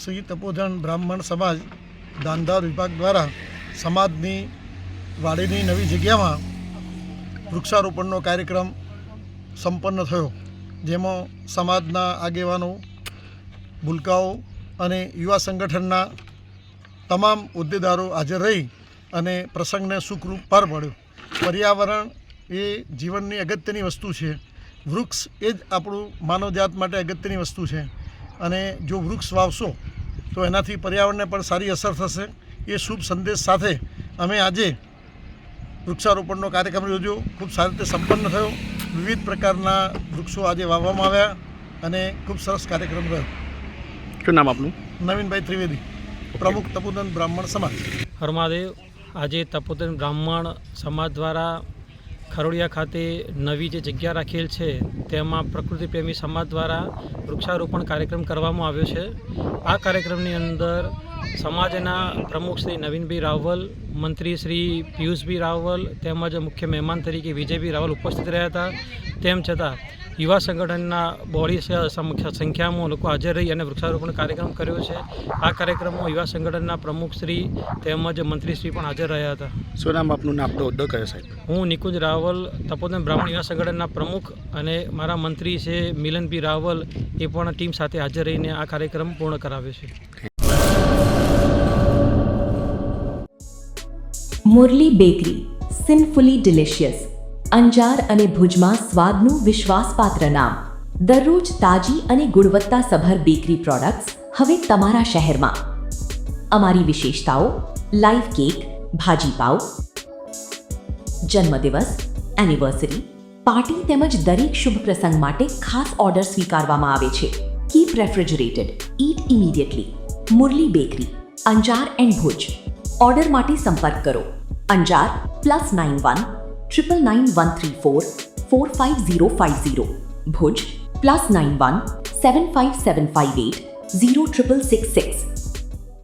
શ્રી તપોધન બ્રાહ્મણ સમાજ દાંધાર વિભાગ દ્વારા સમાજની વાડીની નવી જગ્યામાં વૃક્ષારોપણનો કાર્યક્રમ સંપન્ન થયો, જેમાં સમાજના આગેવાનો, ભૂલકાઓ અને યુવા સંગઠનના તમામ હોદ્દેદારો હાજર રહી અને પ્રસંગને સુખરૂપ પાર પાડ્યો. પર્યાવરણ એ જીવનની અગત્યની વસ્તુ છે. વૃક્ષ એ જ આપણું માનવજાત માટે અગત્યની વસ્તુ છે અને જો વૃક્ષ વાવશો તો એનાથી પર્યાવરણને પણ સારી અસર થશે. એ શુભ સંદેશ સાથે અમે આજે વૃક્ષારોપણનો કાર્યક્રમ યોજ્યો. ખૂબ સારી રીતે સંપન્ન થયો. વિવિધ પ્રકારના વૃક્ષો આજે વાવવામાં આવ્યા અને ખૂબ સરસ કાર્યક્રમ રહ્યો. શું નામ આપનું? નવીનભાઈ ત્રિવેદી, પ્રમુખ તપોધન બ્રાહ્મણ સમાજ. હર મહાદેવ. આજે તપોધન બ્રાહ્મણ સમાજ દ્વારા ખરોડિયા ખાતે નવી જે જગ્યા રાખેલ છે તેમાં પ્રકૃતિ પ્રેમી સમાજ દ્વારા વૃક્ષારોપણ કાર્યક્રમ કરવામાં આવ્યો છે. આ કાર્યક્રમની અંદર સમાજના પ્રમુખ શ્રી નવીનભાઈ રાવલ, મંત્રી શ્રી પિયુષભાઈ રાવલ તેમજ મુખ્ય મહેમાન તરીકે વિજયભાઈ રાવલ ઉપસ્થિત રહ્યા હતા. તેમ છતાં યુવા સંગઠનના બહોળી સંખ્યામાં લોકો હાજર રહી અને વૃક્ષારોપણ કાર્યક્રમ કર્યો છે. આ કાર્યક્રમમાં યુવા સંગઠનના પ્રમુખશ્રી તેમજ મંત્રીશ્રી પણ હાજર રહ્યા હતા. શું નામ આપનું? આપનો હોદ્દો કયો સાહેબ? હું નિકુંજ રાવલ, તપોધન બ્રાહ્મણ યુવા સંગઠનના પ્રમુખ, અને મારા મંત્રી છે મિલનભાઈ રાવલ, એ પણ ટીમ સાથે હાજર રહીને આ કાર્યક્રમ પૂર્ણ કરાવ્યો છે. Murali bakery, sinfully delicious. Anjar અને ભુજમાં સ્વાદનું વિશ્વાસપાત્ર નામ. દરરોજ તાજી અને ગુણવત્તાસભર બેકરી પ્રોડક્ટ્સ હવે તમારા શહેરમાં. અમારી વિશેષતાઓ: લાઈવ કેક, ભાજી પાવ, જન્મદિવસ, એનિવર્સરી, પાર્ટી તેમજ દરેક શુભ પ્રસંગ માટે ખાસ ઓર્ડર સ્વીકારવામાં આવે છે. Keep refrigerated, eat immediately. Murli bakery, Anjar and Bhuj. Order માટે સંપર્ક કરો. અંજાર +91 999 134 45050. ભુજ +91 75758 06666.